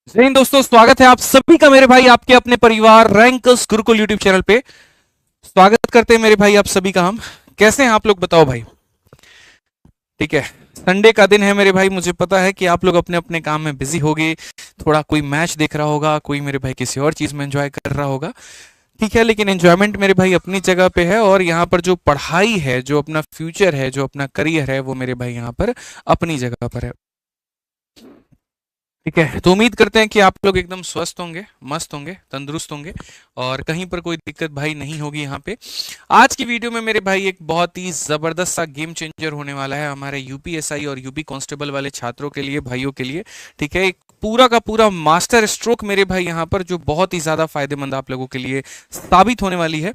जय हिंद दोस्तों, स्वागत है आप सभी का मेरे भाई आपके अपने परिवार रैंकर्स गुरुकुल यूट्यूब चैनल पे। स्वागत करते हैं मेरे भाई आप सभी का। हम कैसे हैं आप लोग, बताओ भाई। ठीक है, संडे का दिन है मेरे भाई, मुझे पता है कि आप लोग अपने अपने काम में बिजी होगे। थोड़ा कोई मैच देख रहा होगा, कोई मेरे भाई किसी और चीज में एंजॉय कर रहा होगा। ठीक है, लेकिन एंजॉयमेंट मेरे भाई अपनी जगह पे है, और यहाँ पर जो पढ़ाई है, जो अपना फ्यूचर है, जो अपना करियर है, वो मेरे भाई यहाँ पर अपनी जगह पर है। ठीक है, तो उम्मीद करते हैं कि आप लोग एकदम स्वस्थ होंगे, मस्त होंगे, तंदुरुस्त होंगे, और कहीं पर कोई दिक्कत भाई नहीं होगी यहाँ पे। आज की वीडियो में मेरे भाई एक बहुत ही जबरदस्त सा गेम चेंजर होने वाला है हमारे यूपीएसआई और यूपी कांस्टेबल वाले छात्रों के लिए, भाइयों के लिए। ठीक है, एक पूरा का पूरा मास्टर स्ट्रोक मेरे भाई यहाँ पर, जो बहुत ही ज्यादा फायदेमंद आप लोगों के लिए साबित होने वाली है।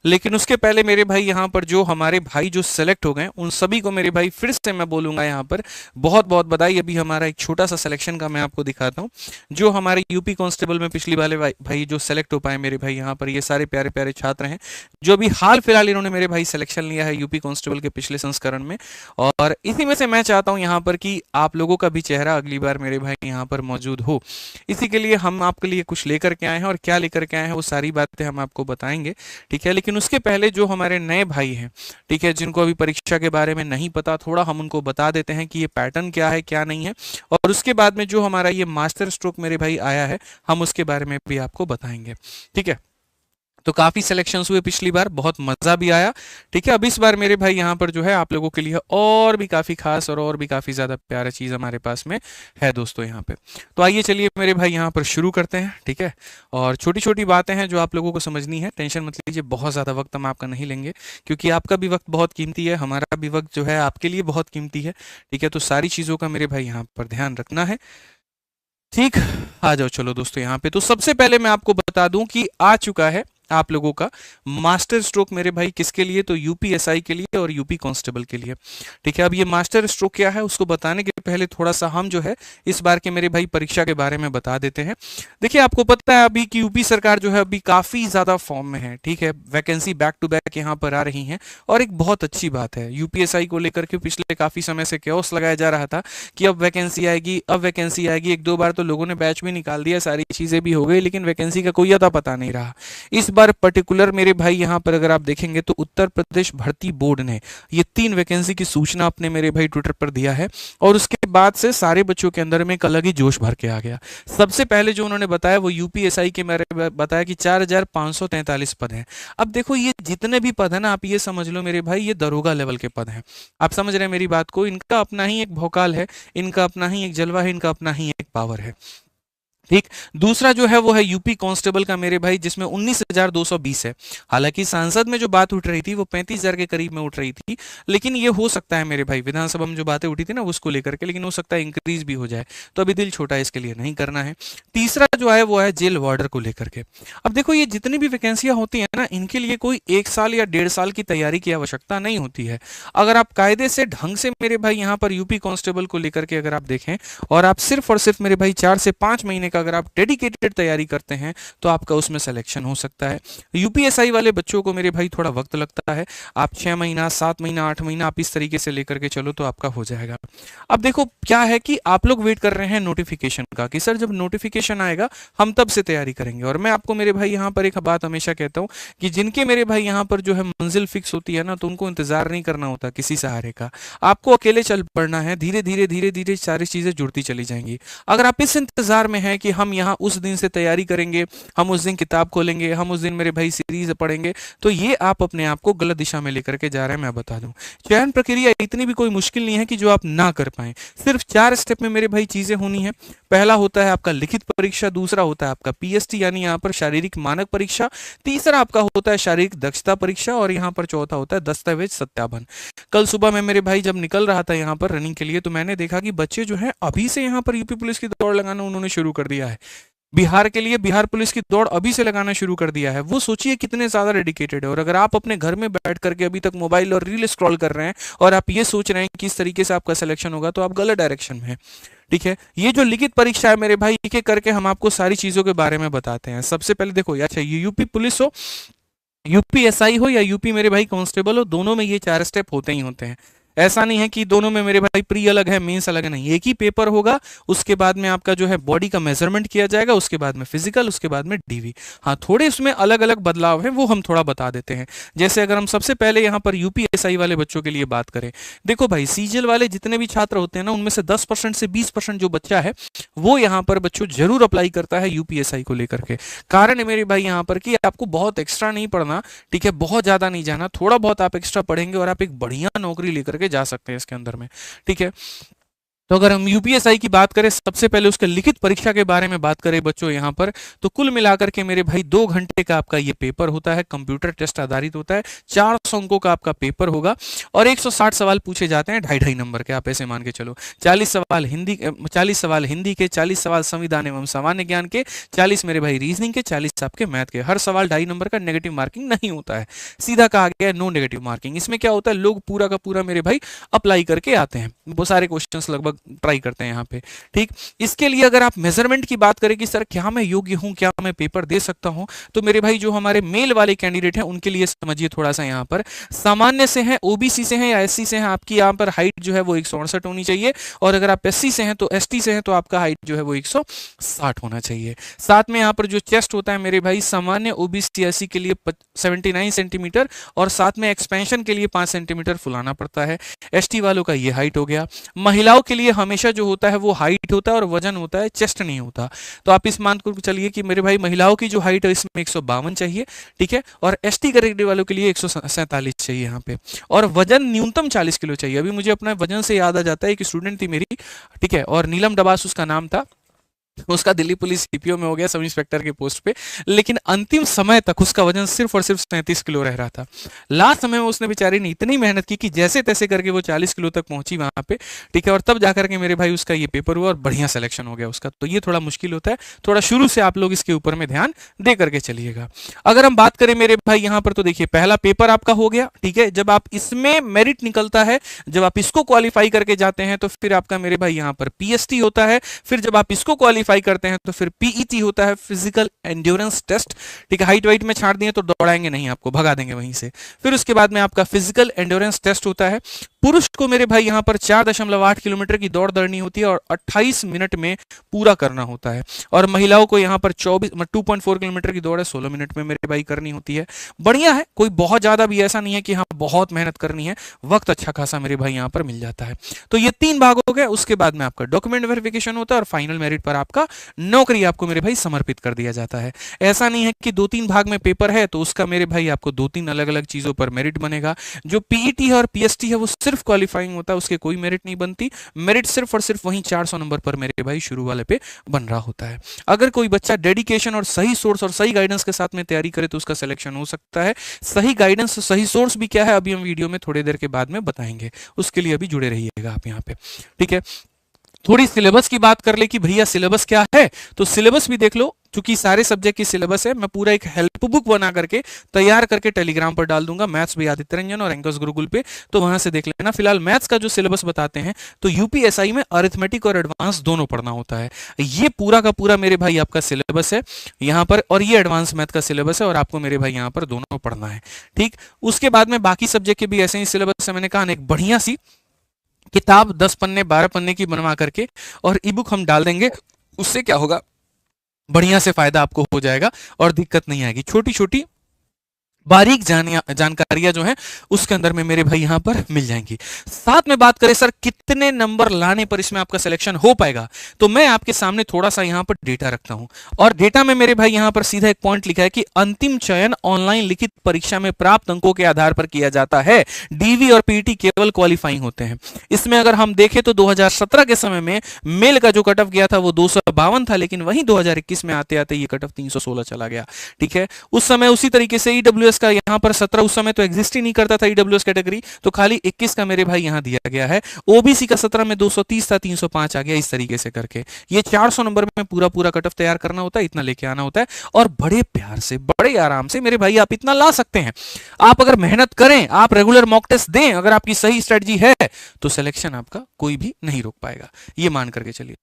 लेकिन उसके पहले मेरे भाई यहाँ पर जो हमारे भाई जो सेलेक्ट हो गए, उन सभी को मेरे भाई फिर से मैं बोलूंगा यहाँ पर बहुत बहुत बधाई। अभी हमारा एक छोटा सा सिलेक्शन का मैं आपको दिखाता हूँ। जो हमारे यूपी कांस्टेबल में पिछली वाले भाई जो सेलेक्ट हो पाए मेरे भाई यहाँ पर, ये सारे प्यारे प्यारे छात्र हैं जो अभी हाल फिलहाल इन्होंने मेरे भाई सिलेक्शन लिया है यूपी कांस्टेबल के पिछले संस्करण में। और इसी में से मैं चाहता हूँ यहाँ पर कि आप लोगों का भी चेहरा अगली बार मेरे भाई यहाँ पर मौजूद हो। इसी के लिए हम आपके लिए कुछ लेकर के आए हैं, और क्या लेकर के आए हैं वो सारी बातें हम आपको बताएंगे। ठीक है, लेकिन उसके पहले जो हमारे नए भाई हैं, ठीक है, जिनको अभी परीक्षा के बारे में नहीं पता, थोड़ा हम उनको बता देते हैं कि ये पैटर्न क्या है क्या नहीं है। और उसके बाद में जो हमारा ये मास्टर स्ट्रोक मेरे भाई आया है, हम उसके बारे में भी आपको बताएंगे। ठीक है, तो काफी सिलेक्शंस हुए पिछली बार, बहुत मजा भी आया। ठीक है, अब इस बार मेरे भाई यहाँ पर जो है आप लोगों के लिए और भी काफी खास और भी काफी ज्यादा प्यारा चीज हमारे पास में है दोस्तों यहाँ पे। तो आइए चलिए मेरे भाई यहाँ पर शुरू करते हैं। ठीक है, और छोटी छोटी बातें हैं जो आप लोगों को समझनी है, टेंशन मत लीजिए, बहुत ज्यादा वक्त हम आपका नहीं लेंगे, क्योंकि आपका भी वक्त बहुत कीमती है, हमारा भी वक्त जो है आपके लिए बहुत कीमती है। ठीक है, तो सारी चीजों का मेरे भाई यहाँ पर ध्यान रखना है। ठीक, आ जाओ चलो दोस्तों यहाँ पे। तो सबसे पहले मैं आपको बता दूं कि आ चुका है आप लोगों का मास्टर स्ट्रोक मेरे भाई, किसके लिए, तो यूपीएसआई के लिए और यूपी कांस्टेबल के लिए। ठीक है, अब ये मास्टर स्ट्रोक क्या है उसको बताने के पहले थोड़ा सा हम जो है इस बार के मेरे भाई परीक्षा के बारे में बता देते हैं। देखिए, आपको पता है अभी कि यूपी सरकार जो है अभी काफी ज्यादा फॉर्म में है। ठीक है, वैकेंसी बैक टू बैक यहाँ पर आ रही है, और एक बहुत अच्छी बात है यूपीएसआई को लेकर के पिछले काफी समय से क्योस लगाया जा रहा था कि अब वैकेंसी आएगी, अब वैकेंसी आएगी। एक दो बार तो लोगों ने बैच भी निकाल दिया, सारी चीजें भी हो गई, लेकिन वैकेंसी का कोई अता पता नहीं रहा। इस बार पर्टिकुलर मेरे भाई यहाँ पर अगर आप देखेंगे तो उत्तर प्रदेश भर्ती बोर्ड ने ये 3 वैकेंसी की सूचना अपने मेरे भाई ट्विटर पर दिया है, और उसके बाद से सारे बच्चों के अंदर में एक अलग ही जोश भर के आ गया। सबसे पहले जो उन्होंने बताया वो यूपीएसआई के मेरे बताया कि 4543 पद हैं। अब देखो, ये जितने भी पद है ना, आप ये समझ लो मेरे भाई, ये दरोगा लेवल के पद हैं। आप समझ रहे हैं मेरी बात को, इनका अपना ही एक भौकाल है, इनका अपना ही एक जलवा है, इनका अपना ही एक पावर है। ठीक, दूसरा जो है वो है यूपी कांस्टेबल का मेरे भाई, जिसमें 19,220 है। हालांकि सांसद में जो बात उठ रही थी वो 35,000 के करीब में उठ रही थी, लेकिन ये हो सकता है मेरे भाई, विधानसभा में जो बातें उठी थी ना उसको लेकर के, लेकिन हो सकता है इंक्रीज भी हो जाए, तो अभी दिल छोटा है, इसके लिए नहीं करना है। तीसरा जो है वो है जेल वार्डर को लेकर के। अब देखो, ये जितनी भी वैकेंसियां होती है ना, इनके लिए कोई 1 साल या 1.5 साल की तैयारी की आवश्यकता नहीं होती है। अगर आप कायदे से ढंग से मेरे भाई यहाँ पर यूपी कांस्टेबल को लेकर के अगर आप देखें, और आप सिर्फ और सिर्फ मेरे भाई 4 से 5 महीने अगर आप डेडिकेटेड तैयारी करते हैं, तो आपका उसमें सिलेक्शन हो सकता है। यूपीएसआई वाले बच्चों को मेरे भाई थोड़ा वक्त लगता है, आप 6 महीना 7 महीना 8 महीना आप इस तरीके से लेकर के चलो तो आपका हो जाएगा। अब देखो क्या है कि आप लोग वेट कर रहे हैं नोटिफिकेशन का, कि सर जब नोटिफिकेशन आएगा हम तब से तैयारी करेंगे। और मैं आपको मेरे भाई यहाँ पर एक बात हमेशा कहता हूँ कि जिनके मेरे भाई यहाँ पर जो है मंजिल फिक्स होती है ना, तो उनको इंतजार नहीं करना होता किसी सहारे का, आपको अकेले चल पड़ना है। धीरे धीरे धीरे धीरे सारी चीजें जुड़ती चली जाएंगी। अगर आप इस इंतजार में हैं कि हम यहाँ उस दिन से तैयारी करेंगे, हम उस दिन किताब खोलेंगे, हम उस दिन मेरे भाई सीरीज पढ़ेंगे, तो ये आप अपने आप को गलत दिशा में लेकर के जा रहे हैं। मैं बता दूं, चयन प्रक्रिया इतनी भी कोई मुश्किल नहीं है कि जो आप ना कर पाए। सिर्फ 4 स्टेप में मेरे भाई चीजें होनी है। पहला होता है आपका लिखित परीक्षा, दूसरा होता है आपका पीएसटी यानी यहाँ पर शारीरिक मानक परीक्षा, तीसरा आपका होता है शारीरिक दक्षता परीक्षा, और यहाँ पर चौथा होता है दस्तावेज सत्यापन। कल सुबह मैं मेरे भाई जब निकल रहा था यहाँ पर रनिंग के लिए, तो मैंने देखा कि बच्चे जो हैं अभी से यहाँ पर यूपी पुलिस की दौड़ लगाना उन्होंने शुरू कर दिया है। बिहार के लिए बिहार पुलिस की दौड़ अभी से लगाना शुरू कर दिया है। वो सोचिए कितने ज्यादा डेडिकेटेड है। और अगर आप अपने घर में बैठ करके अभी तक मोबाइल और रील स्क्रॉल कर रहे हैं, और आप ये सोच रहे हैं कि इस तरीके से आपका सिलेक्शन होगा, तो आप गलत डायरेक्शन में हैं। ठीक है, ये जो लिखित परीक्षा है मेरे भाई, एक एक करके हम आपको सारी चीजों के बारे में बताते हैं। सबसे पहले देखो, अच्छा, ये यूपी पुलिस हो, यूपीएसआई हो, या यूपी मेरे भाई कांस्टेबल हो, दोनों में ये 4 स्टेप होते ही होते हैं। ऐसा नहीं है कि दोनों में मेरे भाई प्री अलग है मेंस अलग है, नहीं, एक ही पेपर होगा। उसके बाद में आपका जो है बॉडी का मेजरमेंट किया जाएगा, उसके बाद में फिजिकल, उसके बाद में डीवी। हाँ, थोड़े उसमें अलग अलग बदलाव है, वो हम थोड़ा बता देते हैं। जैसे अगर हम सबसे पहले यहाँ पर यूपीएसआई वाले बच्चों के लिए बात करें, देखो भाई सीजीएल वाले जितने भी छात्र होते हैं ना, उनमें से 10% से 20% जो बच्चा है वो यहाँ पर बच्चों जरूर अप्लाई करता है यूपीएसआई को लेकर के। कारण है मेरे भाई यहाँ पर कि आपको बहुत एक्स्ट्रा नहीं पढ़ना, ठीक है, बहुत ज्यादा नहीं जाना, थोड़ा बहुत आप एक्स्ट्रा पढ़ेंगे और आप एक बढ़िया नौकरी लेकर के जा सकते हैं इसके अंदर में, ठीक है। तो अगर हम यूपीएसआई की बात करें, सबसे पहले उसके लिखित परीक्षा के बारे में बात करें बच्चों यहाँ पर, तो कुल मिलाकर के मेरे भाई 2 घंटे का आपका ये पेपर होता है, कंप्यूटर टेस्ट आधारित होता है, 400 अंकों का आपका पेपर होगा और 160 सवाल पूछे जाते हैं, 2.5 नंबर के, आप ऐसे मान के चलो। 40 सवाल हिंदी के, 40 सवाल संविधान एवं सामान्य ज्ञान के, 40 मेरे भाई रीजनिंग के, 40 आपके मैथ के। हर सवाल 2.5 नंबर का, नेगेटिव मार्किंग नहीं होता है, सीधा कहा गया है नो नेगेटिव मार्किंग। इसमें क्या होता है, लोग पूरा का पूरा मेरे भाई अप्लाई करके आते हैं, वो सारे क्वेश्चंस लगभग ट्राई करते हैं यहाँ पे, ठीक। इसके लिए अगर आप मेजरमेंट की बात करें कि सर क्या मैं योग्य हूं, क्या मैं पेपर दे सकता हूं, तो मेरे भाई जो हमारे मेल वाले कैंडिडेट हैं उनके लिए समझिए थोड़ा सा यहाँ पर, सामान्य से हैं, ओबीसी से हैं या एससी से हैं, आपकी यहाँ पर हाइट जो है वो 168 होनी चाहिए, और अगर आप एससी से हैं तो एसटी से हैं तो आपका हाइट जो है वो 160 होना चाहिए। साथ में यहाँ पर जो चेस्ट होता है मेरे भाई, सामान्य ओबीसी एससी के लिए 79 सेंटीमीटर और साथ में एक्सपेंशन के लिए 5 सेंटीमीटर फुलाना पड़ता है। एसटी वालों का ये हाइट हो गया। महिलाओं के लिए हमेशा जो होता है वो हाइट होता है और वजन होता है, चेस्ट नहीं होता। तो आप इस मान को चलिए कि मेरे भाई महिलाओं की जो हाइट है इसमें 152 चाहिए, ठीक है, और एसटी कैटेगरी वालों के लिए 147 चाहिए यहाँ पे, और वजन न्यूनतम 40 किलो चाहिए। अभी मुझे अपना वजन से याद आ जाता है, एक स्टूडेंट थी मेरी, ठीक है, और नीलम डबास उसका नाम था, उसका दिल्ली पुलिस सीपीओ में हो गया सब इंस्पेक्टर के पोस्ट पे, लेकिन अंतिम समय तक उसका वजन सिर्फ और सिर्फ 37 किलो रह रहा था। लास्ट समय में उसने बेचारी ने इतनी मेहनत की कि जैसे तैसे करके वो 40 किलो तक पहुंची वहां पे, ठीक है, और तब जाकर के मेरे भाई उसका ये पेपर हुआ और बढ़िया सिलेक्शन हो गया उसका। तो ये थोड़ा मुश्किल होता है, थोड़ा शुरू से आप लोग इसके ऊपर में ध्यान दे करके चलिएगा। अगर हम बात करें मेरे भाई यहाँ पर, तो देखिए पहला पेपर आपका हो गया, ठीक है, जब आप इसमें मेरिट निकलता है, जब आप इसको क्वालिफाई करके जाते हैं तो फिर आपका मेरे भाई यहाँ पर पीएसटी होता है, फिर जब आप इसको क्वालिफाई करते हैं तो फिर पीईटी होता है, फिजिकल एंड्योरेंस टेस्ट, ठीक है, हाइट वाइट में छाड़ दिए तो दौड़ाएंगे नहीं, आपको भगा देंगे वहीं से। फिर उसके बाद में आपका फिजिकल एंड्योरेंस टेस्ट होता है। पुरुष को मेरे भाई यहाँ पर 4.8 किलोमीटर की दौड़ दौड़नी होती है और 28 मिनट में पूरा करना होता है, और महिलाओं को यहाँ पर 2.4 किलोमीटर की दौड़ है, 16 मिनट में मेरे भाई करनी होती है। बढ़िया है, कोई बहुत ज्यादा भी ऐसा नहीं है कि हाँ बहुत मेहनत करनी है, वक्त अच्छा खासा मेरे भाई यहाँ पर मिल जाता है। तो ये 3 भाग हो गए। उसके बाद में आपका डॉक्यूमेंट वेरिफिकेशन होता है और फाइनल मेरिट पर आपका नौकरी आपको मेरे भाई समर्पित कर दिया जाता है। ऐसा नहीं है कि 2-3 भाग में पेपर है तो उसका मेरे भाई आपको 2-3 अलग अलग चीजों पर मेरिट बनेगा। जो पीईटी है और पीएसटी है वो सिर्फ क्वालिफाइंग होता है, उसके कोई मेरिट नहीं बनती। मेरिट सिर्फ और सिर्फ वहीं 400 नंबर पर मेरे भाई शुरू वाले पे बन रहा होता है। अगर कोई बच्चा डेडिकेशन और सही सोर्स और सही गाइडेंस के साथ में तैयारी करे तो उसका सिलेक्शन हो सकता है। सही गाइडेंस, सही सोर्स भी क्या है अभी हम वीडियो में थोड़ी देर के बाद में बताएंगे, उसके लिए अभी जुड़े रहिएगा आप यहाँ पे, ठीक है। थोड़ी सिलेबस की बात कर ले कि भैया सिलेबस क्या है, तो सिलेबस भी देख लो। चूंकि सारे सब्जेक्ट की सिलेबस है, मैं पूरा एक हेल्प बुक बना करके तैयार करके टेलीग्राम पर डाल दूंगा, मैथ्स भी आदित्य रंजन और एंकर्स गुरुकुल पे, तो वहां से देख लेना। फिलहाल मैथ्स का जो सिलेबस बताते हैं, तो यूपीएसआई में अरिथमेटिक और एडवांस दोनों पढ़ना होता है। ये पूरा का पूरा मेरे भाई आपका सिलेबस है यहाँ पर, और ये एडवांस मैथ का सिलेबस है, और आपको मेरे भाई यहाँ पर दोनों पढ़ना है, ठीक। उसके बाद में बाकी सब्जेक्ट के भी ऐसे ही सिलेबस है। मैंने कहा एक बढ़िया सी किताब 10 पन्ने 12 पन्ने की बनवा करके और ई बुक हम डाल देंगे, उससे क्या होगा, बढ़िया से फायदा आपको हो जाएगा और दिक्कत नहीं आएगी। छोटी छोटी बारीक जानकारियां जो हैं उसके अंदर में मेरे भाई यहां पर मिल जाएंगी। साथ में बात करें सर कितने नंबर लाने पर इसमें आपका सिलेक्शन हो पाएगा, तो मैं आपके सामने थोड़ा सा यहां पर डेटा रखता हूं, और डेटा में मेरे भाई यहां पर सीधा एक पॉइंट लिखा है कि अंतिम चयन ऑनलाइन लिखित परीक्षा में प्राप्त अंकों के आधार पर किया जाता है। डीवी और पीटी केवल क्वालिफाइंग होते हैं। इसमें अगर हम देखें तो 2017 के समय में मेल का जो कट ऑफ गया था वो 252 था, लेकिन वहीं 2021 में आते आते ये कट ऑफ 316 चला गया, ठीक है। उस समय उसी तरीके से ईडब्ल्यूएस का यहां पर 17 उस समय तो एग्जिस्ट ही नहीं करता था ईडब्ल्यूएस कैटेगरी, तो खाली 21 का मेरे भाई यहां दिया गया है। ओबीसी का 17 में 230 था, 305 आ गया, इस तरीके से करके ये 400 नंबर में पूरा पूरा कट ऑफ तैयार करना होता है, इतना लेके आना होता है, और बड़े प्यार से बड़े आराम से मेरे भाई आप इतना ला सकते हैं। आप अगर मेहनत करें, आप रेगुलर मॉक टेस्ट दें, अगर आपकी सही स्ट्रेटजी है तो सिलेक्शन आपका कोई भी नहीं रोक पाएगा, ये मान करके चलिए।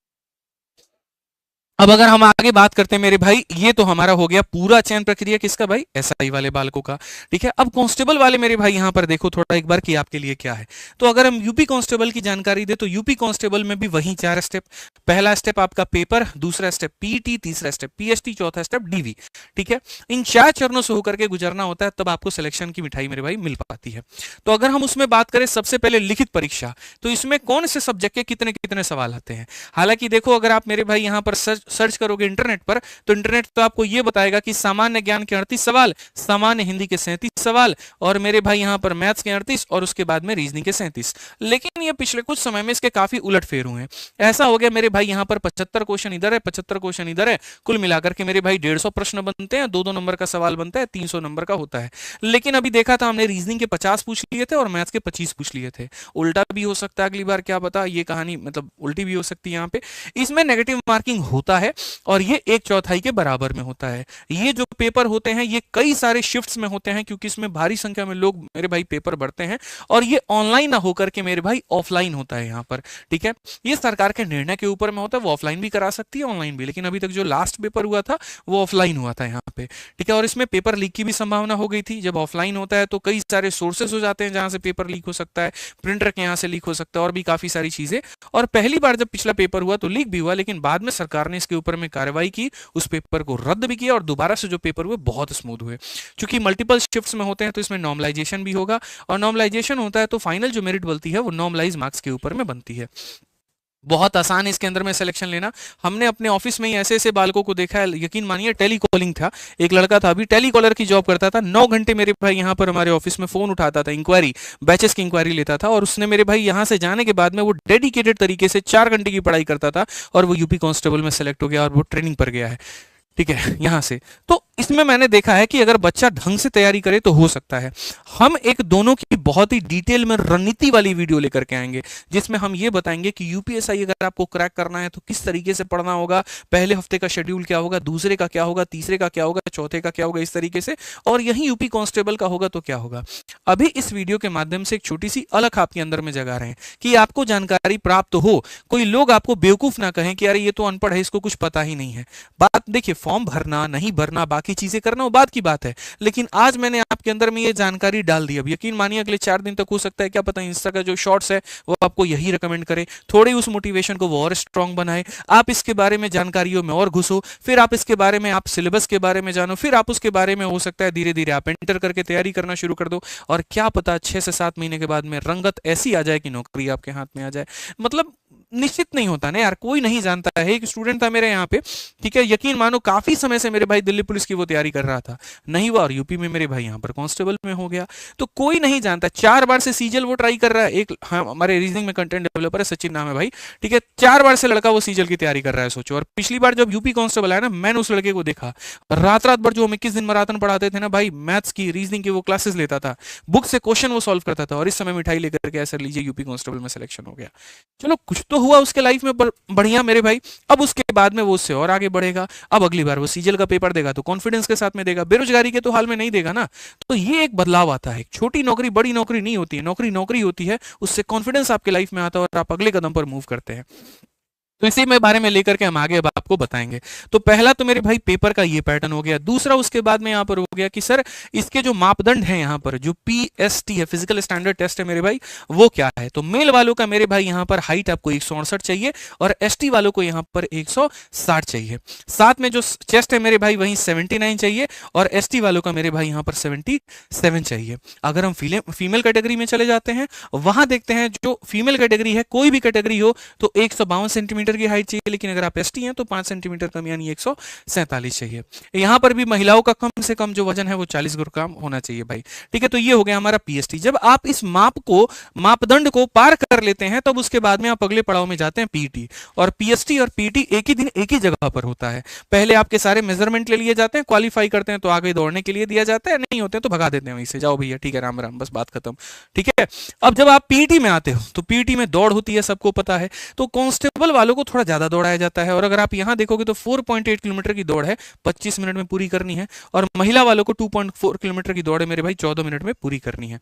अब अगर हम आगे बात करते हैं मेरे भाई, ये तो हमारा हो गया पूरा चयन प्रक्रिया किसका भाई, एसआई वाले बालकों का। ठीक है, अब कांस्टेबल वाले मेरे भाई यहां पर देखो थोड़ा एक बार कि आपके लिए क्या है। तो अगर हम यूपी कांस्टेबल की जानकारी दे तो यूपी कांस्टेबल में भी वही 4 स्टेप। पहला स्टेप आपका पेपर, दूसरा स्टेप पीटी, तीसरा स्टेप पीएसटी, चौथा स्टेप डीवी। ठीक है, इन 4 चरणों से होकर के गुजरना होता है, तब आपको सिलेक्शन की मिठाई मेरे भाई मिल पाती है। तो अगर हम उसमें बात करें सबसे पहले लिखित परीक्षा, तो इसमें कौन से सब्जेक्ट के कितने कितने सवाल आते हैं। हालांकि देखो अगर आप मेरे भाई यहां पर सर्च करोगे इंटरनेट पर, तो इंटरनेट तो आपको यह बताएगा कि सामान्य ज्ञान के 38 सवाल, सामान्य हिंदी के 37 सवाल, और मेरे भाई यहां पर मैथ्स के 38 और उसके बाद में रीजनिंग के 37। लेकिन ये पिछले कुछ समय में इसके काफी उलटफेर हुए हैं। ऐसा हो गया मेरे भाई यहां पर 75 क्वेश्चन इधर है, 75 क्वेश्चन इधर है, कुल मिलाकर के मेरे भाई 150 प्रश्न बनते हैं, 2-2 नंबर का सवाल बनता है, 300 नंबर का होता है। लेकिन अभी देखा था हमने रीजनिंग के 50 पूछ लिए थे और मैथ्स के 25 पूछ लिए थे। उल्टा भी हो सकता है अगली बार, क्या पता, ये कहानी मतलब उल्टी भी हो सकती है। यहाँ पे इसमें नेगेटिव मार्किंग होता है और ये 1/4 के बराबर में होता है। ये जो पेपर होते हैं ये कई सारे शिफ्ट्स में होते हैं, क्योंकि इसमें भारी संख्या में लोग मेरे भाई पेपर भरते हैं, और ये ऑनलाइन ना होकर के मेरे भाई ऑफलाइन होता है यहाँ पर। ठीक है, ये सरकार के निर्णय के ऊपर में होता है, वो ऑफलाइन भी करा सकती है ऑनलाइन भी, लेकिन अभी तक जो लास्ट पेपर हुआ था वो ऑफलाइन हुआ था यहाँ पे। ठीक है, और इसमें पेपर लीक की भी संभावना हो गई थी। जब ऑफलाइन होता है तो कई सारे सोर्सेस हो जाते हैं जहां से पेपर लीक हो सकता है, प्रिंटर के यहाँ से लीक हो सकता है, और भी काफी सारी चीजें। और पहली बार जब पिछला पेपर हुआ तो लीक भी हुआ, लेकिन बाद में सरकार ने इसके ऊपर में कार्रवाई की, उस पेपर को रद्द भी किया, और दोबारा से जो पेपर हुए बहुत स्मूथ हुए। क्योंकि मल्टीपल शिफ्ट्स में होते हैं तो इसमें नॉर्मलाइजेशन भी होगा, और नॉर्मलाइजेशन होता है तो फाइनल जो मेरिट बनती है वो नॉर्मलाइज मार्क्स के ऊपर में बनती है। बहुत आसान है इसके अंदर में सिलेक्शन लेना। हमने अपने ऑफिस में ही ऐसे ऐसे बालकों को देखा है, यकीन मानिए टेली कॉलिंग था, एक लड़का था अभी टेली कॉलर की जॉब करता था, 9 घंटे मेरे भाई यहाँ पर हमारे ऑफिस में फोन उठाता था, इंक्वायरी बैचेस की इंक्वायरी लेता था, और उसने मेरे भाई यहाँ से जाने के बाद में वो डेडिकेटेड तरीके से 4 घंटे की पढ़ाई करता था, और वो यूपी कांस्टेबल में सेलेक्ट हो गया और वो ट्रेनिंग पर गया है। ठीक है, यहां से तो इसमें मैंने देखा है कि अगर बच्चा ढंग से तैयारी करे तो हो सकता है। हम एक दोनों की बहुत ही डिटेल में रणनीति वाली वीडियो लेकर के आएंगे, जिसमें हम ये बताएंगे कि यूपीएसआई अगर आपको क्रैक करना है तो किस तरीके से पढ़ना होगा, पहले हफ्ते का शेड्यूल क्या होगा, दूसरे का क्या होगा, तीसरे का क्या होगा, चौथे का क्या होगा, इस तरीके से, और यही यूपी कांस्टेबल का होगा तो क्या होगा। अभी इस वीडियो के माध्यम से एक छोटी सी अलग आपके अंदर में जगा रहे हैं कि आपको जानकारी प्राप्त हो, कोई लोग आपको बेवकूफ ना कहें कि अरे ये तो अनपढ़ है, इसको कुछ पता ही नहीं है। बात देखिए, फॉर्म भरना नहीं भरना बाकी चीजें करना वो बात की बात है, लेकिन आज मैंने आपके अंदर में ये जानकारी डाल दी। अब यकीन मानिए अगले 4 दिन तक हो सकता है, क्या पता इंस्टा का जो शॉर्ट्स है वो आपको यही रिकमेंड करे, थोड़ी उस मोटिवेशन को वो और स्ट्रांग बनाए, आप इसके बारे में जानकारियों में और घुसो, फिर आप इसके बारे में, आप सिलेबस के बारे में जानो, फिर आप उसके बारे में हो सकता है धीरे धीरे आप एंटर करके तैयारी करना शुरू कर दो, और क्या पता 6 से 7 महीने के बाद में रंगत ऐसी आ जाए कि नौकरी आपके हाथ में आ जाए। मतलब निश्चित नहीं होता ना यार, कोई नहीं जानता है। एक स्टूडेंट था मेरे यहाँ पे, ठीक है, यकीन मानो काफी समय से मेरे भाई दिल्ली पुलिस की वो तैयारी कर रहा था, नहीं हुआ, और यूपी में मेरे भाई यहाँ पर कांस्टेबल में हो गया। तो कोई नहीं जानता, 4 बार से सीजल वो ट्राई कर रहा है। एक हाँ, हमारे रीजनिंग में कंटेंट डेवलपर है, सचिन नाम है भाई, ठीक है, 4 बार से लड़का वो सीजल की तैयारी कर रहा है, सोचो। और पिछली बार जब यूपी कांस्टेबल आया ना, मैंने उस लड़के को देखा, रात रात भर जो हम 21 दिन मैराथन पढ़ाते थे ना भाई, मैथ्स की रीजनिंग की वो क्लासेस लेता था, बुक से क्वेश्चन वो सॉल्व करता था, और इस समय मिठाई लेकर के ऐसा लीजिए यूपी कांस्टेबल में सिलेक्शन हो गया। चलो कुछ तो हुआ उसके लाइफ में बढ़िया मेरे भाई। अब उसके बाद में वो उससे और आगे बढ़ेगा, अब अगली बार वो सीजल का पेपर देगा तो कॉन्फिडेंस के साथ में देगा, बेरोजगारी के तो हाल में नहीं देगा ना। तो ये एक बदलाव आता है, छोटी नौकरी बड़ी नौकरी नहीं होती है, नौकरी नौकरी होती है, उससे कॉन्फिडेंस आपके लाइफ में आता है और आप अगले कदम पर मूव करते हैं। तो इसी में बारे में लेकर के हम आगे अब आपको बताएंगे। तो पहला तो मेरे भाई पेपर का ये पैटर्न हो गया। दूसरा उसके बाद में यहाँ पर हो गया कि सर इसके जो मापदंड हैं यहाँ पर, जो पीएसटी है, फिजिकल स्टैंडर्ड टेस्ट है मेरे भाई, वो क्या है। तो मेल वालों का मेरे भाई यहाँ पर हाइट आपको 168 चाहिए, और एसटी वालों को यहाँ पर 160 चाहिए। साथ में जो चेस्ट है मेरे भाई वही 79 चाहिए, और एसटी वालों का मेरे भाई यहाँ पर 77 चाहिए। अगर हम फीमेल कैटेगरी में चले जाते हैं, वहां देखते हैं जो फीमेल कैटेगरी है, कोई भी कैटेगरी हो, तो 152 सेंटीमीटर की हाइट चाहिए, लेकिन अगर आप एसटी हैं तो 5 सेंटीमीटर कम यानी 147 चाहिए। यहां पर भी महिलाओं का कम से कम जो वजन है वो 40 ग्राम होना चाहिए भाई। ठीक है, तो ये हो गया हमारा पीएसटी। जब आप इस मापदंड को पार कर लेते हैं, तब उसके बाद में आप अगले पड़ाव में जाते हैं पीटी। और पीएसटी और पीटी एक ही दिन एक ही जगह पर होता है। पहले आपके सारे मेजरमेंट ले लिए जाते हैं, क्वालिफाई करते हैं तो आगे दौड़ने के लिए दिया जाता है, नहीं होते तो भगा देते हैं वहीं से, जाओ भैया ठीक है, राम राम, बस बात खत्म। ठीक है, अब जब आप पीटी में आते हो तो पीटी में दौड़ होती है, सबको पता है। तो कांस्टेबल वालों को थोड़ा ज्यादा दौड़ाया जाता है, और अगर आप यहां देखोगे तो 4.8 किलोमीटर की दौड़ है, 25 मिनट में पूरी करनी है, और महिला वालों को 2.4 किलोमीटर की दौड़ है मेरे भाई, 14 मिनट में पूरी करनी है।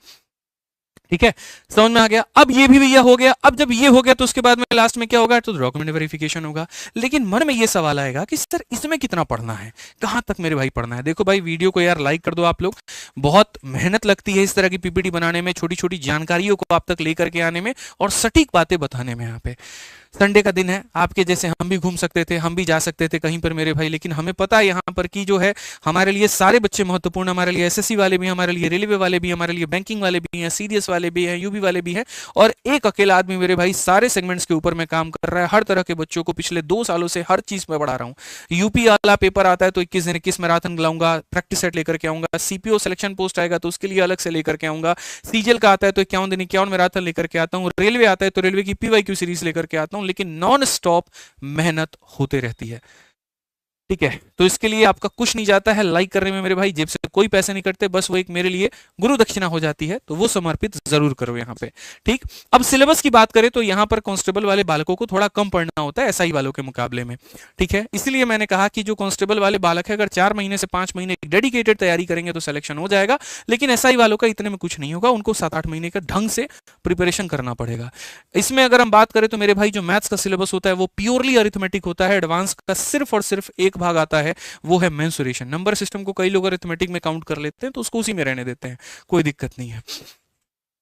ठीक है, समझ में आ गया। अब ये भी भैया हो गया। अब जब ये हो गया तो उसके बाद में लास्ट में क्या होगा, तो डॉक्यूमेंट वेरिफिकेशन होगा। लेकिन मन में ये सवाल आएगा कि सर इसमें कितना पढ़ना है, कहां तक मेरे भाई पढ़ना है। देखो भाई, वीडियो को यार लाइक कर दो आप लोग। बहुत मेहनत लगती है इस तरह की पीपीटी बनाने में, छोटी छोटी जानकारियों को आप तक लेकर के आने में और सटीक बातें बताने में। यहाँ पे संडे का दिन है, आपके जैसे हम भी घूम सकते थे, हम भी जा सकते थे कहीं पर मेरे भाई, लेकिन हमें पता है यहाँ पर कि जो है हमारे लिए सारे बच्चे महत्वपूर्ण, हमारे लिए एसएससी वाले भी, हमारे लिए रेलवे वाले भी, हमारे लिए बैंकिंग वाले भी हैं, सीडीएस वाले भी हैं, यूबी वाले भी हैं, और एक अकेला आदमी मेरे भाई सारे सेगमेंट्स के ऊपर में काम कर रहा है। हर तरह के बच्चों को पिछले 2 सालों से हर चीज में पढ़ा रहा हूँ। यूपी वाला पेपर आता है तो 21 दिन 21 मैराथन लाऊंगा, प्रैक्टिस सेट लेकर के आऊंगा। सीपीओ सिलेक्शन पोस्ट आएगा तो उसके लिए अलग से लेकर के आऊंगा। सीजीएल का आता है तो 51 दिन 51 मैराथन लेकर के आता हूँ। रेलवे आता है तो रेलवे की पीवाईक्यू सीरीज लेकर के आता हूँ। लेकिन नॉन स्टॉप मेहनत होते रहती है, ठीक है। तो इसके लिए आपका कुछ नहीं जाता है लाइक करने में मेरे भाई, जेब से कोई पैसे नहीं कटते, बस वो एक मेरे लिए गुरु दक्षिणा हो जाती है, तो वो समर्पित जरूर करो यहाँ पे, ठीक। अब सिलेबस की बात करें तो यहाँ पर कांस्टेबल वाले बालकों को थोड़ा कम पढ़ना होता है एसआई वालों के मुकाबले में, ठीक है। इसलिए मैंने कहा कि जो कांस्टेबल वाले बालक है, अगर 4 महीने से 5 महीने डेडिकेटेड तैयारी करेंगे तो सिलेक्शन हो जाएगा। लेकिन एसआई वालों का इतने में कुछ नहीं होगा, उनको 7-8 महीने का ढंग से प्रिपरेशन करना पड़ेगा। इसमें अगर हम बात करें तो मेरे भाई जो मैथ्स का सिलेबस होता है वो प्योरली अरिथमेटिक होता है। एडवांस का सिर्फ और सिर्फ एक भाग आता है, वो है मेंसुरेशन। नंबर सिस्टम को कई लोग अरिथमेटिक में काउंट कर लेते हैं, तो उसको उसी में रहने देते हैं, कोई दिक्कत नहीं है,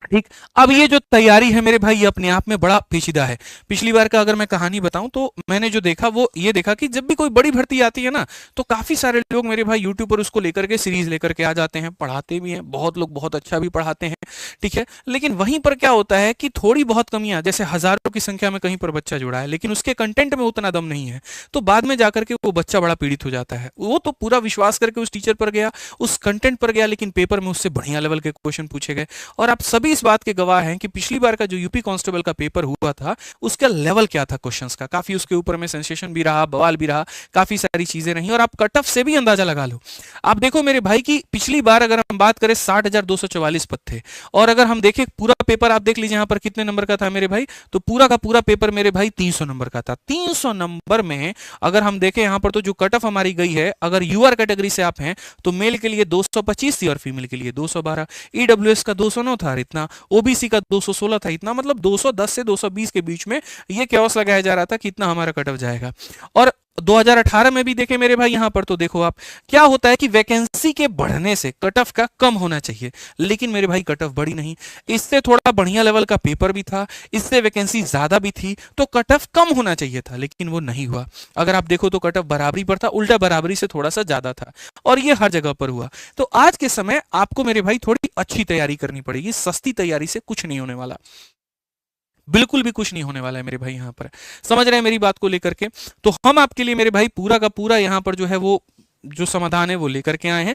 ठीक। अब ये जो तैयारी है मेरे भाई, ये अपने आप में बड़ा पेचीदा है। पिछली बार का अगर मैं कहानी बताऊं तो मैंने जो देखा वो ये देखा कि जब भी कोई बड़ी भर्ती आती है ना, तो काफी सारे लोग मेरे भाई यूट्यूब पर उसको लेकर के सीरीज लेकर के आ जाते हैं, पढ़ाते भी हैं, बहुत लोग बहुत अच्छा भी पढ़ाते हैं, ठीक है। लेकिन वहीं पर क्या होता है कि थोड़ी बहुत कमियां, जैसे हजारों की संख्या में कहीं पर बच्चा जुड़ा है लेकिन उसके कंटेंट में उतना दम नहीं है, तो बाद में जाकर के वो बच्चा बड़ा पीड़ित हो जाता है। वो तो पूरा विश्वास करके उस टीचर पर गया, उस कंटेंट पर गया, लेकिन पेपर में उससे बढ़िया लेवल के क्वेश्चन पूछे गए। और आप सभी इस बात के गवाह हैं कि पिछली बार का जो यूपी कांस्टेबल का पेपर हुआ था, उसका लेवल क्या था क्वेश्चंस का। काफी उसके ऊपर में सेंसेशन भी रहा, बवाल भी रहा, काफी सारी चीजें रही, और आप कट ऑफ से भी अंदाजा लगा लो। आप देखो मेरे भाई की पिछली बार अगर हम बात करें 60,244 पद थे, और अगर हम देखें पूरा पेपर, आप देख लीजिए यहाँ पर कितने नंबर का था मेरे भाई, तो पूरा का पूरा पेपर मेरे भाई 300 नंबर का था। 300 नंबर में अगर हम देखें यहाँ पर तो जो कट ऑफ हमारी गई है, अगर यूआर कैटेगरी से आप हैं तो मेल के लिए 225 थी और फीमेल के लिए 212, ईडब्ल्यूएस का 209 था इतना, ओबीसी का 216 था इतना, मतलब 210 से 220 के बीच में ये क्योस लगाया जा रहा था कि इतना हमारा कट ऑफ जाएगा। और 2018 में भी देखें मेरे भाई, यहां पर तो देखो आप क्या होता है कि वैकेंसी के बढ़ने से कट ऑफ का कम होना चाहिए, लेकिन मेरे भाई कट ऑफ बढ़ी नहीं। इससे थोड़ा बढ़िया लेवल का पेपर भी था, इससे वैकेंसी ज्यादा भी थी, तो कट ऑफ कम होना चाहिए था, लेकिन वो नहीं हुआ। अगर आप देखो तो कट ऑफ बराबरी पर था, उल्टा बराबरी से थोड़ा सा ज्यादा था, और ये हर जगह पर हुआ। तो आज के समय आपको मेरे भाई थोड़ी अच्छी तैयारी करनी पड़ेगी, सस्ती तैयारी से कुछ नहीं होने वाला, बिल्कुल भी कुछ नहीं होने वाला है मेरे भाई। यहां पर समझ रहे हैं मेरी बात को लेकर के, तो हम आपके लिए मेरे भाई पूरा का पूरा यहां पर जो है वो जो समाधान है वो लेकर के आए हैं,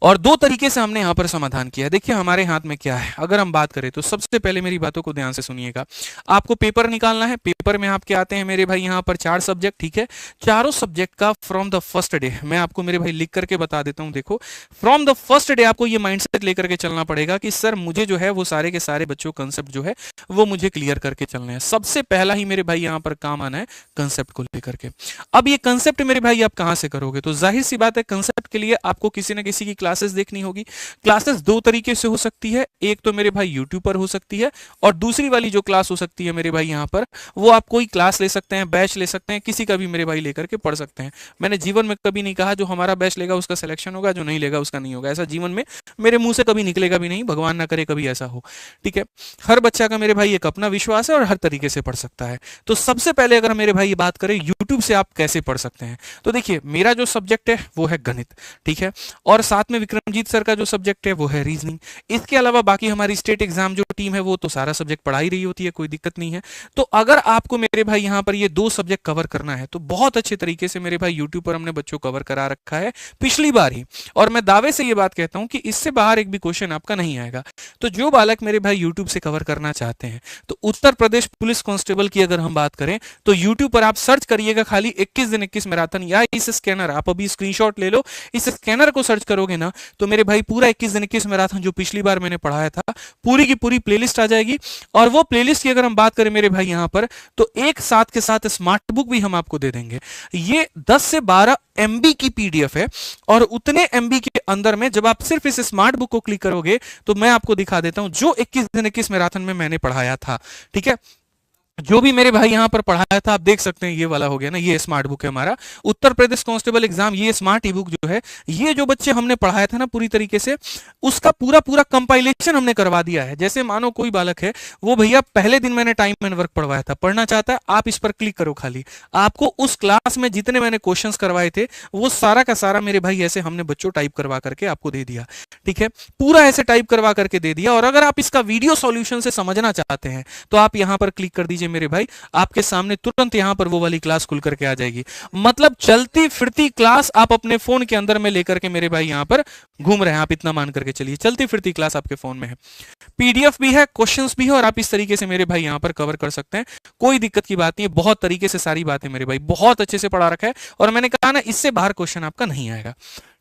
और 2 तरीके से हमने यहां पर समाधान किया। देखिए हमारे हाथ में क्या है, अगर हम बात करें तो सबसे पहले मेरी बातों को ध्यान से सुनिएगा। आपको पेपर निकालना है, पेपर में आपके आते हैं मेरे भाई यहां पर 4 सब्जेक्ट, ठीक है। चारों सब्जेक्ट का फ्रॉम द फर्स्ट डे मैं आपको मेरे भाई लिख करके बता देता हूं। देखो फ्रॉम द फर्स्ट डे आपको ये माइंडसेट लेकर के चलना पड़ेगा कि सर मुझे जो है वो सारे के सारे बच्चों कंसेप्ट जो है वो मुझे क्लियर करके चलने हैं। सबसे पहला ही मेरे भाई यहां पर काम आना है कंसेप्ट को लेकर के। अब ये कंसेप्ट मेरे भाई आप कहां से करोगे, तो जाहिर सी बात है कंसेप्ट के लिए आपको किसी न किसी की क्लासेस देखनी होगी। क्लासेस 2 तरीके से हो सकती है, एक तो मेरे भाई यूट्यूब पर हो सकती है, और दूसरी वाली जो क्लास हो सकती है मेरे भाई यहां पर, वो आप कोई क्लास ले सकते हैं, बैच ले सकते हैं, किसी का भी मेरे भाई लेकर के पढ़ सकते हैं। मैंने जीवन में कभी नहीं कहा जो हमारा बैच लेगा उसका सिलेक्शन होगा, जो नहीं लेगा उसका नहीं होगा, ऐसा जीवन में मेरे मुंह से कभी निकलेगा भी नहीं, भगवान ना करे कभी ऐसा हो, ठीक है। हर बच्चा का मेरे भाई एक अपना विश्वास है और हर तरीके से पढ़ सकता है। तो सबसे पहले अगर मेरे भाई ये बात करें यूट्यूब से आप कैसे पढ़ सकते हैं, तो देखिए मेरा जो सब्जेक्ट है वो है गणित, ठीक है, और साथ में विक्रमजीत सर का जो सब्जेक्ट है वो है रीजनिंग। इसके अलावा बाकी हमारी स्टेट एग्जाम जो टीम है वो तो सारा सब्जेक्ट पढ़ा ही रही होती है, कोई दिक्कत नहीं है। तो अगर आपको मेरे भाई यहां पर ये 2 सब्जेक्ट कवर करना है तो बहुत अच्छे तरीके से मेरे भाई यूट्यूब पर हमने बच्चों कवर करा रखा है पिछली बार ही, और मैं दावे से ये बात कहता हूं कि इससे बाहर एक भी क्वेश्चन आपका नहीं आएगा। तो जो बालक मेरे भाई यूट्यूब से कवर करना चाहते हैं, तो उत्तर प्रदेश पुलिस कांस्टेबल की अगर हम बात करें तो यूट्यूब पर आप सर्च करिएगा खाली 21 दिन 21 मैराथन, या इस स्कैनर आप अभी स्क्रीनशॉट ले लो, इस स्कैनर को सर्च करोगे ना ना, तो मेरे भाई पूरा 21 दिन 21 मैराथन जो पिछली बार मैंने पढ़ाया था, पूरी की पूरी प्लेलिस्ट आ जाएगी। और वो प्लेलिस्ट की अगर हम बात करें मेरे भाई यहाँ पर, तो एक साथ के साथ स्मार्ट बुक भी हम आपको दे देंगे। ये 10 से 12 MB की PDF है, और उतने MB के अंदर में जब आप सिर्फ इस स्मार्ट बुक को क्लिक करोगे तो मैं आपको दिखा देता हूं जो 21 दिन 21 मैराथन में मैंने पढ़ाया था। ठीक है, जो भी मेरे भाई यहां पर पढ़ाया था, आप देख सकते हैं ये वाला हो गया ना, ये स्मार्ट बुक है हमारा उत्तर प्रदेश कांस्टेबल एग्जाम। ये स्मार्ट ई बुक जो है, ये जो बच्चे हमने पढ़ाया था ना पूरी तरीके से, उसका पूरा पूरा कंपाइलेशन हमने करवा दिया है। जैसे मानो कोई बालक है, वो भैया पहले दिन मैंने टाइम एंड वर्क पढ़वाया था, पढ़ना चाहता है, आप इस पर क्लिक करो खाली, आपको उस क्लास में जितने मैंने क्वेश्चंस करवाए थे वो सारा का सारा मेरे भाई ऐसे हमने बच्चों टाइप करवा करके आपको दे दिया। ठीक है, पूरा ऐसे टाइप करवा करके दे दिया। और अगर आप इसका वीडियो सॉल्यूशन से समझना चाहते हैं तो आप यहां पर क्लिक कर दीजिए मेरे भाई, आपके सामने तुरंत यहां पर वो वाली क्लास खुल करके आ जाएगी। मतलब चलती फिरती क्लास आप अपने फोन के अंदर में लेकर के मेरे भाई यहां पर घूम रहे हैं, आप इतना मान करके चलिए, चलती फिरती क्लास आपके फोन में है, PDF भी है, क्वेश्चंस भी है, और आप इस तरीके से मेरे भाई यहां पर कवर कर सकते हैं। कोई दिक्कत की बात नहीं है, बहुत तरीके से सारी बातें मेरे भाई बहुत अच्छे से पढ़ा रखा है। और मैंने कहा ना, इससे बाहर क्वेश्चन आपका नहीं आएगा।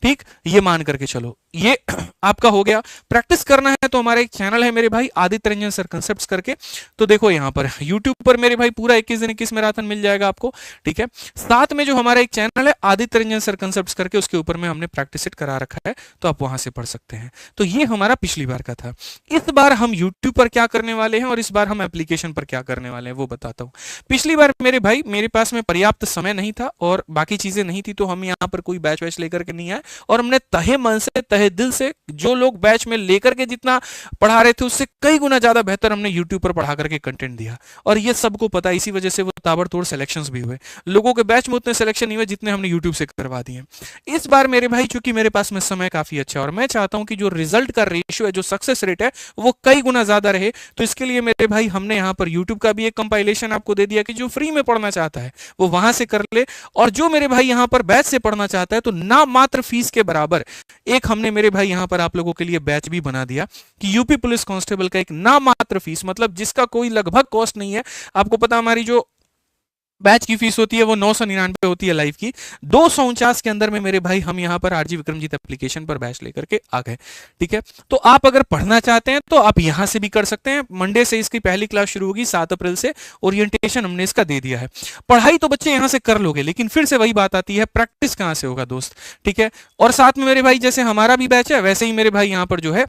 ठीक, ये मान करके चलो, ये आपका हो गया। प्रैक्टिस करना है तो हमारा एक चैनल है मेरे भाई, आदित्य रंजन सर कंसेप्ट्स करके, तो देखो यहां पर YouTube पर मेरे भाई पूरा 21 दिन 21 मैराथन मिल जाएगा आपको। ठीक है, साथ में जो हमारा एक चैनल है आदित्य रंजन सर कंसेप्ट्स करके, उसके ऊपर में हमने प्रैक्टिस सेट करा रखा है, तो आप वहां से पढ़ सकते हैं। तो ये हमारा पिछली बार का था। इस बार हम YouTube पर क्या करने वाले हैं और इस बार हम एप्लीकेशन पर क्या करने वाले हैं वो बताता हूं। पिछली बार मेरे भाई मेरे पास में पर्याप्त समय नहीं था और बाकी चीजें नहीं थी, तो हम यहां पर कोई बैच वैच लेकर के नहीं आए, और हमने तहे मन से तहे दिल से जो लोग बैच में लेकर के जितना पढ़ा रहे थे उससे कई गुना ज्यादा बेहतर हमने YouTube पर पढ़ा करके कंटेंट दिया। और ये सबको पता है, इसी वजह से वो ताबड़तोड़ सिलेक्शंस भी हुए। लोगों के बैच में उतने सिलेक्शन नहीं हुए जितने हमने YouTube से करवा दिए। इस बार मेरे भाई चूंकि मेरे पास में समय काफी अच्छा है और मैं चाहता हूं कि जो रिजल्ट का रेशियो है, जो सक्सेस रेट है, वो कई गुना ज्यादा रहे, तो इसके लिए मेरे भाई हमने यहाँ पर YouTube का भी एक कंपाइलेशन आपको दे दिया कि जो फ्री में पढ़ना चाहता है वो वहां से कर ले, और जो मेरे भाई यहाँ पर बैच से पढ़ना चाहता है तो ना मात्र फीस के बराबर एक हमने मेरे भाई यहां पर आप लोगों के लिए बैच भी बना दिया कि यूपी पुलिस कांस्टेबल का एक नामात्र फीस, मतलब जिसका कोई लगभग कॉस्ट नहीं है। आपको पता हमारी जो बैच की फीस होती है वो 999 होती है लाइव की, 249 के अंदर में मेरे भाई हम यहाँ पर आरजी विक्रमजीत एप्लीकेशन पर बैच लेकर के आ गए। ठीक है, तो आप अगर पढ़ना चाहते हैं तो आप यहाँ से भी कर सकते हैं। मंडे से इसकी पहली क्लास शुरू होगी, 7 अप्रैल से ओरिएंटेशन हमने इसका दे दिया है। पढ़ाई तो बच्चे यहाँ से कर लोगे, लेकिन फिर से वही बात आती है, प्रैक्टिस कहाँ से होगा दोस्त। ठीक है, और साथ में मेरे भाई जैसे हमारा भी बैच है, वैसे ही मेरे भाई यहाँ पर जो है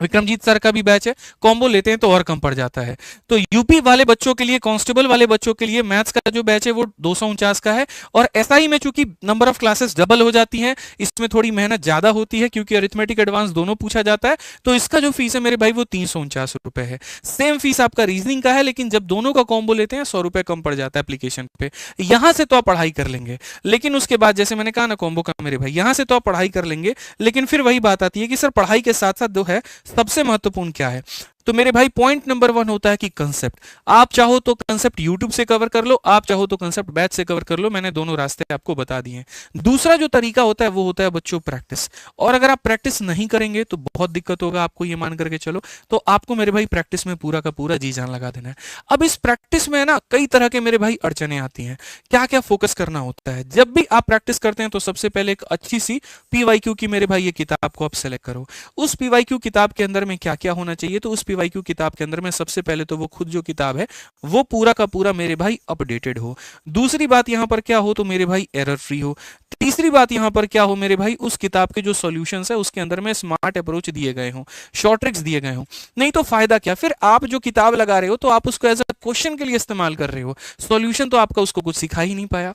विक्रमजीत सर का भी बैच है। कॉम्बो लेते हैं तो और कम पड़ जाता है। तो यूपी वाले बच्चों के लिए, कांस्टेबल वाले बच्चों के लिए मैथ्स का जो बैच है वो 249 का है, और एसआई में चूंकि नंबर ऑफ क्लासेस डबल हो जाती हैं, इसमें थोड़ी मेहनत ज्यादा होती है क्योंकि अरिथमेटिक एडवांस दोनों पूछा जाता है, तो इसका जो फीस है मेरे भाई वो 349 रुपए है। सेम फीस आपका रीजनिंग का है, लेकिन जब दोनों का कॉम्बो लेते हैं 100 रुपए कम पड़ जाता है एप्लीकेशन पे। यहां से तो आप पढ़ाई कर लेंगे, लेकिन उसके बाद जैसे मैंने कहा ना कॉम्बो का मेरे भाई, यहां से तो आप पढ़ाई कर लेंगे, लेकिन फिर वही बात आती है कि सर पढ़ाई के साथ साथ जो है सबसे महत्वपूर्ण क्या है। तो मेरे भाई पॉइंट नंबर 1 होता है कि कंसेप्ट। आप चाहो तो कंसेप्ट YouTube से कवर कर लो, आप चाहो तो कंसेप्ट बैच से कवर कर लो, मैंने दोनों रास्ते आपको बता दिए हैं। दूसरा जो तरीका होता है वो होता है बच्चों प्रैक्टिस, और अगर आप प्रैक्टिस नहीं करेंगे तो बहुत दिक्कत होगा आपको, ये मान करके चलो। तो आपको मेरे भाई प्रैक्टिस में पूरा का पूरा जी जान लगा देना है। अब इस प्रैक्टिस में ना कई तरह के मेरे भाई अड़चने आती हैं। क्या क्या फोकस करना होता है जब भी आप प्रैक्टिस करते हैं, तो सबसे पहले एक अच्छी सी PYQ की मेरे भाई ये किताब को आप सेलेक्ट करो। उस PYQ किताब के अंदर में क्या क्या होना चाहिए, तो उस PYQ किताब के अंदर में सबसे पहले तो वो खुद जो किताब है वो पूरा का पूरा मेरे भाई अपडेटेड हो। दूसरी बात यहां पर क्या हो, तो मेरे भाई एरर फ्री हो। तीसरी बात यहां पर क्या हो मेरे भाई, उस किताब के जो सॉल्यूशंस है उसके अंदर में स्मार्ट अप्रोच दिए गए हों, शॉर्ट ट्रिक्स दिए गए हों। नहीं तो फायदा क्या, फिर आप जो किताब लगा रहे हो तो आप उसको एज अ क्वेश्चन के लिए इस्तेमाल कर रहे हो, सॉल्यूशन तो आपका उसको कुछ सिखा ही नहीं पाया।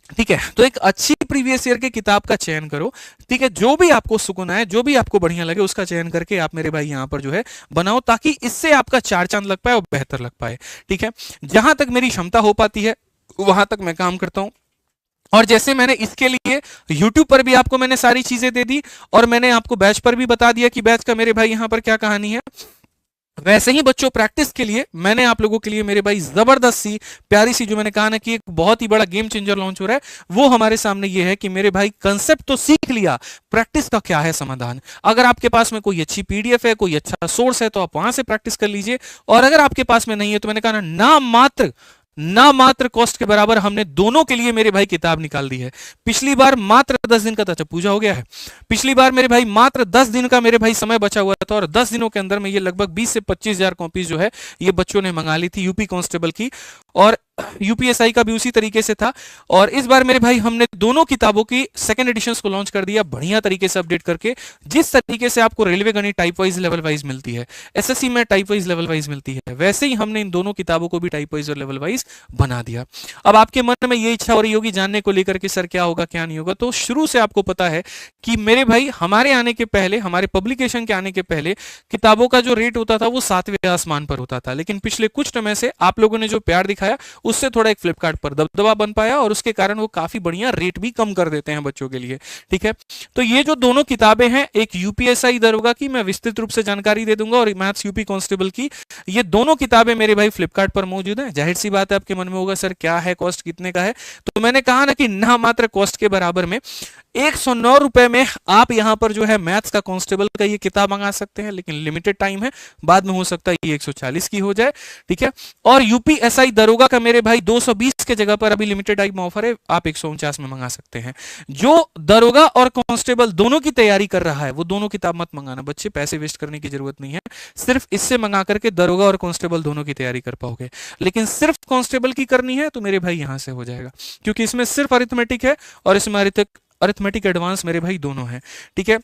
ठीक है, तो एक अच्छी प्रीवियस ईयर के किताब का चयन करो। ठीक है, जो भी आपको सुकून आए, जो भी आपको बढ़िया लगे उसका चयन करके आप मेरे भाई यहां पर जो है बनाओ, ताकि इससे आपका 4 चांद लग पाए और बेहतर लग पाए। ठीक है, जहां तक मेरी क्षमता हो पाती है वहां तक मैं काम करता हूं। और जैसे मैंने इसके लिए YouTube पर भी आपको मैंने सारी चीजें दे दी, और मैंने आपको बैच पर भी बता दिया कि बैच का मेरे भाई यहां पर क्या कहानी है, वैसे ही बच्चों प्रैक्टिस के लिए मैंने आप लोगों के लिए मेरे भाई जबरदस्त सी प्यारी सी, जो मैंने कहा ना कि एक बहुत ही बड़ा गेम चेंजर लॉन्च हो रहा है, वो हमारे सामने ये है कि मेरे भाई कंसेप्ट तो सीख लिया, प्रैक्टिस का क्या है समाधान। अगर आपके पास में कोई अच्छी PDF है, कोई अच्छा सोर्स है, तो आप वहां से प्रैक्टिस कर लीजिए, और अगर आपके पास में नहीं है तो मैंने कहा ना मात्र ना मात्र कॉस्ट के बराबर हमने दोनों के लिए मेरे भाई किताब निकाल दी है। पिछली बार मात्र 10 दिन का था, पूजा हो गया है, पिछली बार मेरे भाई मात्र 10 दिन का मेरे भाई समय बचा हुआ था और 10 दिनों के अंदर में ये लगभग 20 से 25 हजार कॉपीज जो है ये बच्चों ने मंगा ली थी यूपी कांस्टेबल की, और यूपीएसआई का भी उसी तरीके से था। और इस बार मेरे भाई हमने दोनों किताबों की सेकंड एडिशंस को लॉन्च कर दिया बढ़िया तरीके से अपडेट करके। जिस तरीके से आपको रेलवे गणित टाइप वाइज लेवल वाइज मिलती है, एसएससी में टाइप वाइज लेवल वाइज मिलती है, वैसे ही हमने इन दोनों किताबों को भी टाइप वाइज और लेवल वाइज बना दिया। अब आपके मन में ये इच्छा हो रही होगी जानने को लेकर के सर क्या होगा क्या नहीं होगा, तो शुरू से आपको पता है कि मेरे भाई हमारे आने के पहले, हमारे पब्लिकेशन के आने के पहले किताबों का जो रेट होता था वो 7वें आसमान पर होता था, लेकिन पिछले कुछ समय से आप लोगों ने जो प्यार दिखाया उससे थोड़ा एक फ्लिपकार्ट पर दबदबा बन पाया और उसके कारण वो काफी बढ़िया रेट भी कम कर देते हैं बच्चों के लिए। ठीक है, तो ये जो दोनों किताबें हैं, एक यूपीएसआई दरोगा की मैं विस्तृत रूप से जानकारी दे दूंगा और मैथ्स यूपी कांस्टेबल की, ये दोनों किताबें मेरे भाई फ्लिपकार्ट पर मौजूद है। जाहिर सी बात है आपके मन में होगा सर क्या है, कॉस्ट कितने का है, तो मैंने कहा ना कि ना मात्र कॉस्ट के बराबर में 109 रुपए में आप यहां पर जो है मैथ्स का कांस्टेबल का ये किताब मंगा सकते हैं, लेकिन लिमिटेड टाइम है, बाद में हो सकता है ये 140 की हो जाए। ठीक है, और यूपीएसआई दरोगा का मेरे भाई 220 के जगह पर अभी लिमिटेड टाइम ऑफर है, आप 149 में मंगा सकते हैं। जो दरोगा और कांस्टेबल दोनों की तैयारी कर रहा है वो दोनों किताब मत मंगाना बच्चे, पैसे वेस्ट करने की जरूरत नहीं है, सिर्फ इससे मंगा करके दरोगा और कांस्टेबल दोनों की तैयारी कर पाओगे। लेकिन सिर्फ कांस्टेबल की करनी है तो मेरे भाई यहां से हो जाएगा, क्योंकि इसमें सिर्फ अरिथमेटिक है और इसमें अरिथमेटिक एडवांस मेरे भाई दोनों हैं। ठीक है,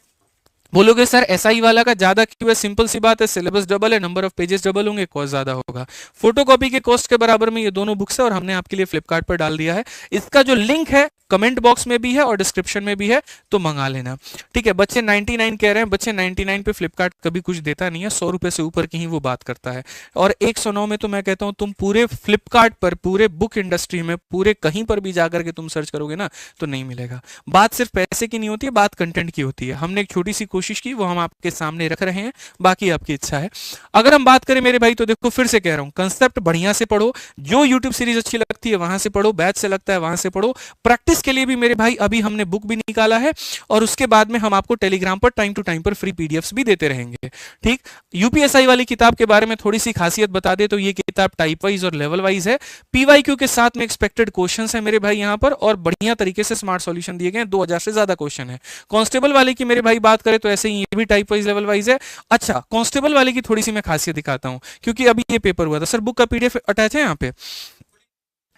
बोलोगे सर एसआई वाला का ज्यादा क्यों है, सिंपल सी बात है, सिलेबस डबल है, नंबर ऑफ पेजेस डबल होंगे, कॉस्ट ज्यादा होगा। फोटोकॉपी के कॉस्ट के बराबर में ये दोनों बुक्स है और हमने आपके लिए फ्लिपकार्ट पर डाल दिया है। इसका जो लिंक है कमेंट बॉक्स में भी है और डिस्क्रिप्शन में भी है, तो मंगा लेना। ठीक है, बच्चे 99 कह रहे हैं, बच्चे 99 पे फ्लिपकार्ट कभी कुछ देता नहीं है, 100 रुपए से ऊपर की ही वो बात करता है। और 109 में तो मैं कहता हूं तुम पूरे फ्लिपकार्ट पर, पूरे बुक इंडस्ट्री में, पूरे कहीं पर भी जाकर के तुम सर्च करोगे ना तो नहीं मिलेगा। बात सिर्फ पैसे की नहीं होती है, बात कंटेंट की होती है। हमने एक छोटी सी कोशिश की, वो हम आपके सामने रख रहे हैं, बाकी आपकी इच्छा है। अगर हम बात करें मेरे भाई तो देखो फिर से कह रहा हूं, कंसेप्ट बढ़िया से पढ़ो, जो यूट्यूब सीरीज अच्छी लगती है वहां से पढ़ो, बैच से लगता है वहां से पढ़ो। प्रैक्टिस के लिए भी मेरे भाई अभी हमने बुक भी निकाला है और उसके बाद में हम आपको टेलीग्राम पर टाइम टू टाइम पर फ्री पीडीएफ्स भी देते रहेंगे। ठीक, यूपीएसआई वाली किताब के बारे में थोड़ी सी खासियत बता दे तो ये किताब टाइप वाइज और लेवल वाइज है, पीवाईक्यू के साथ में एक्सपेक्टेड क्वेश्चंस है मेरे भाई यहां पर, और बढ़िया तरीके से स्मार्ट सॉल्यूशन दिए गए हैं, 2000 से ज्यादा क्वेश्चन है। कांस्टेबल वाले की मेरे भाई बात करें तो ऐसे ही ये भी टाइप वाइज लेवल वाइज है। अच्छा, कांस्टेबल वाले की थोड़ी सी मैं खासियत दिखाता हूं, क्योंकि अभी ये पेपर हुआ था सर, बुक का पीडीएफ अटैच है यहाँ पे।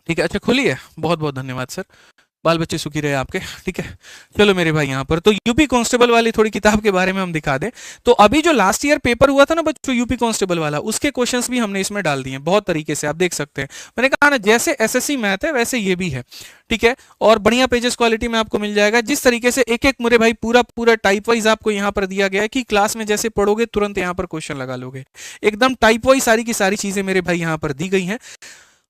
ठीक है, अच्छा खुली है, बहुत बहुत धन्यवाद सर, बाल बच्चे सुखी रहे आपके। ठीक है, चलो मेरे भाई यहाँ पर तो यूपी कांस्टेबल वाली थोड़ी किताब के बारे में हम दिखा दें तो अभी जो लास्ट ईयर पेपर हुआ था ना बच्चों यूपी कांस्टेबल वाला, उसके क्वेश्चंस भी हमने इसमें डाल दिए बहुत तरीके से, आप देख सकते हैं। मैंने कहा ना जैसे एसएससी मैथ है वैसे ये भी है। ठीक है, और बढ़िया पेजेस क्वालिटी में आपको मिल जाएगा, जिस तरीके से एक एक मेरे भाई पूरा पूरा टाइप वाइज आपको यहाँ पर दिया गया है कि क्लास में जैसे पढ़ोगे तुरंत यहाँ पर क्वेश्चन लगा लोगे, एकदम टाइप वाइज सारी की सारी चीजें मेरे भाई यहाँ पर दी गई हैं।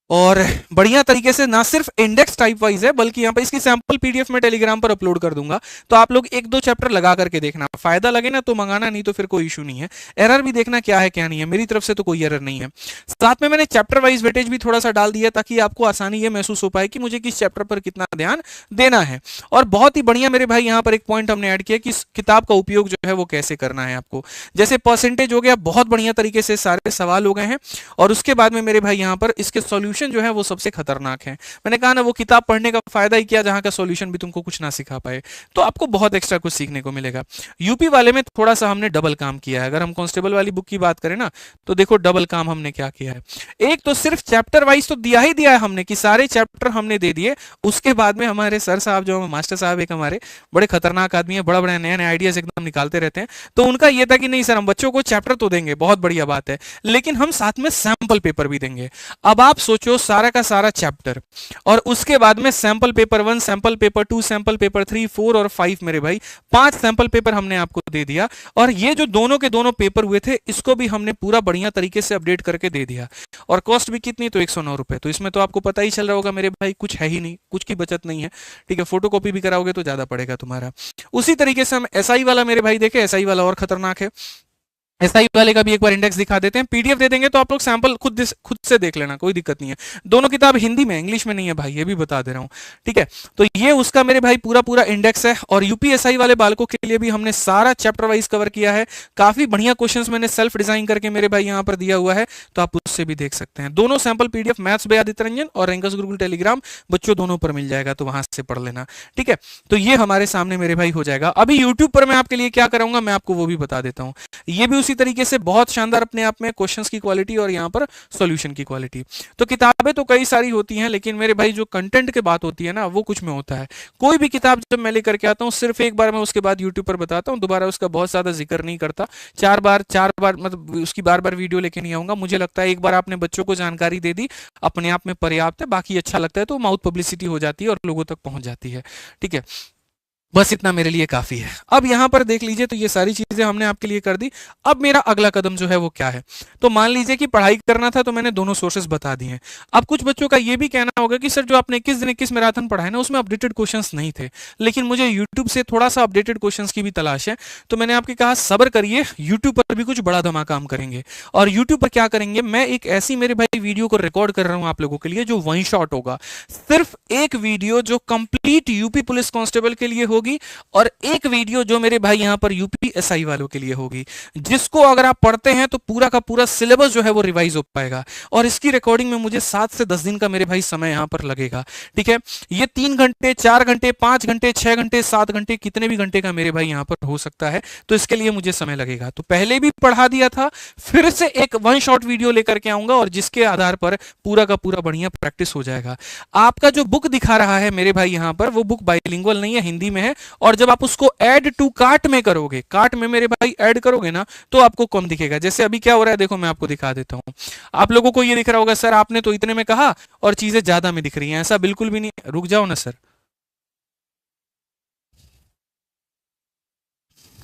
और बढ़िया तरीके से ना सिर्फ इंडेक्स टाइप वाइज है बल्कि यहाँ पर इसकी सैंपल पीडीएफ में टेलीग्राम पर अपलोड कर दूंगा, तो आप लोग एक दो चैप्टर लगा करके देखना, फायदा लगे ना तो मंगाना, नहीं तो फिर कोई इशू नहीं है। एरर भी देखना क्या है क्या नहीं है, मेरी तरफ से तो कोई एरर नहीं है। साथ में मैंने चैप्टर वाइज वेटेज भी थोड़ा सा डाल दिया ताकि आपको आसानी ये महसूस हो पाए कि मुझे किस चैप्टर पर कितना ध्यान देना है। और बहुत ही बढ़िया मेरे भाई यहाँ पर एक पॉइंट हमने ऐड किया कि इस किताब का उपयोग जो है वो कैसे करना है आपको। जैसे परसेंटेज हो गया, बहुत बढ़िया तरीके से सारे सवाल हो गए हैं, और उसके बाद में मेरे भाई यहाँ पर इसके सॉल्यूशन जो है वो सबसे खतरनाक है। मैंने कहा ना वो किताब पढ़ने का फायदा ही क्या जहां का सॉल्यूशन भी तुमको कुछ ना सिखा पाए, तो आपको बहुत एक्स्ट्रा कुछ सीखने को मिलेगा। यूपी वाले में थोड़ा सा हमने डबल काम किया है। अगर हम कांस्टेबल वाली बुक की बात करें ना तो देखो डबल काम हमने क्या किया है। एक तो सिर्फ चैप्टर वाइज तो दिया ही दिया है हमने कि सारे चैप्टर हमने दे दिए, उसके बाद में हमारे सर साहब जो मास्टर साहब एक हमारे बड़े खतरनाक आदमी है, बड़ा बड़ा नए नए आइडियाज एकदम निकालते रहते हैं, तो उनका यह था कि नहीं सर हम बच्चों को चैप्टर तो देंगे, बहुत बढ़िया बात है, लेकिन हम साथ में सैंपल पेपर भी देंगे। अब आप सोचो सारा का सारा चैप्टर और उसके बाद में sample paper 1, sample paper 2, sample paper 3, 4 और 5 मेरे भाई 5 सैंपल पेपर हमने आपको दे दिया। और ये जो दोनों के दोनों पेपर हुए थे इसको भी हमने पूरा बढ़िया तरीके से अपडेट करके दे दिया। और कॉस्ट भी कितनी, तो 109 रुपए। तो इसमें तो आपको पता ही चल रहा होगा मेरे भाई कुछ है ही नहीं, कुछ की बचत नहीं है। ठीक है, फोटोकॉपी भी कराओगे तो ज्यादा पड़ेगा तुम्हारा। उसी तरीके से हम एसआई वाला मेरे भाई देखे, एसआई वाला और खतरनाक है। एसआई वाले का भी एक बार इंडेक्स दिखा देते हैं, पीडीएफ दे देंगे तो आप लोग सैंपल खुद से देख लेना, कोई दिक्कत नहीं है। दोनों किताब हिंदी में, इंग्लिश में नहीं है भाई, ये भी बता दे रहा हूँ, ठीक है। तो ये उसका मेरे भाई पूरा पूरा इंडेक्स है। और यूपीएसआई वाले बालकों के लिए भी हमने सारा चैप्टर वाइज कवर किया है। काफी बढ़िया क्वेश्चंस मैंने सेल्फ डिजाइन करके मेरे भाई यहाँ पर दिया हुआ है, तो आप उससे भी देख सकते हैं। दोनों sample PDF maths by Aditya Ranjan और रैंकर्स गुरुकुल टेलीग्राम बच्चों दोनों पर मिल जाएगा, तो वहां से पढ़ लेना, ठीक है। तो ये हमारे सामने मेरे भाई हो जाएगा। अभी यूट्यूब पर मैं आपके लिए क्या कराऊंगा मैं आपको वो भी बता देता हूँ। ये भी उसी तरीके से बहुत शानदार अपने आप में क्वेश्चंस की क्वालिटी और यहाँ पर सॉल्यूशन की क्वालिटी। तो किताबें तो कई सारी होती हैं, लेकिन मेरे भाई जो कंटेंट की बात होती है ना, वो कुछ में होता है। कोई भी किताब जब मैं लेकर के आता हूँ सिर्फ एक बार मैं उसके बाद यूट्यूब पर बताता हूँ, दोबारा उसका बहुत ज्यादा जिक्र नहीं करता। चार बार मतलब उसकी बार बार वीडियो लेके नहीं आऊंगा। मुझे लगता है एक बार आपने बच्चों को जानकारी दे दी अपने आप में पर्याप्त है। बाकी अच्छा लगता है तो माउथ पब्लिसिटी हो जाती है और लोगों तक पहुंच जाती है, ठीक है। बस इतना मेरे लिए काफी है। अब यहां पर देख लीजिए, तो ये सारी चीजें हमने आपके लिए कर दी। अब मेरा अगला कदम जो है वो क्या है, तो मान लीजिए कि पढ़ाई करना था, तो मैंने दोनों सोर्सेस बता दिए हैं। अब कुछ बच्चों का ये भी कहना होगा कि सर जो आपने 21 दिन 21 मैराथन पढ़ा है ना, उसमें अपडेटेड क्वेश्चंस नहीं थे, लेकिन मुझे यूट्यूब से थोड़ा सा अपडेटेड क्वेश्चंस की भी तलाश है। तो मैंने आपके कहा सब्र करिए, यूट्यूब पर भी कुछ बड़ा धमाका हम करेंगे। और यूट्यूब पर क्या करेंगे, मैं एक ऐसी मेरे भाई वीडियो को रिकॉर्ड कर रहा हूं आप लोगों के लिए, जो वन शॉट होगा। सिर्फ एक वीडियो जो कंप्लीट यूपी पुलिस कांस्टेबल के लिए होगी, और एक वीडियो जो मेरे भाई यहां पर यूपीएसआई वालों के लिए होगी, जिसको अगर आप पढ़ते हैं तो पूरा का पूरा सिलेबस जो है वो रिवाइज हो पाएगा। और इसकी रिकॉर्डिंग में मुझे 7 से 10 दिन का मेरे भाई समय यहां पर लगेगा, ठीक है। ये 3 घंटे 4 घंटे 5 घंटे 6 घंटे 7 घंटे कितने भी घंटे का मेरे भाई यहां पर हो सकता है, तो इसके लिए मुझे समय लगेगा। तो पहले भी पढ़ा दिया था, फिर से एक वन शॉट वीडियो लेकर के आऊंगा, और जिसके आधार पर पूरा का पूरा बढ़िया प्रैक्टिस हो जाएगा। आपका जो बुक दिखा रहा है मेरे भाई यहां पर, वो बुक बाइलिंगुअल नहीं है, हिंदी में है। और जब आप उसको ऐड टू कार्ट में करोगे, कार्ट में मेरे भाई ऐड करोगे ना, तो आपको कम दिखेगा। जैसे अभी क्या हो रहा है देखो, मैं आपको दिखा देता हूं। आप लोगों को ये दिख रहा होगा सर आपने तो इतने में कहा और चीजें ज्यादा में दिख रही हैं, ऐसा बिल्कुल भी नहीं। रुक जाओ ना सर,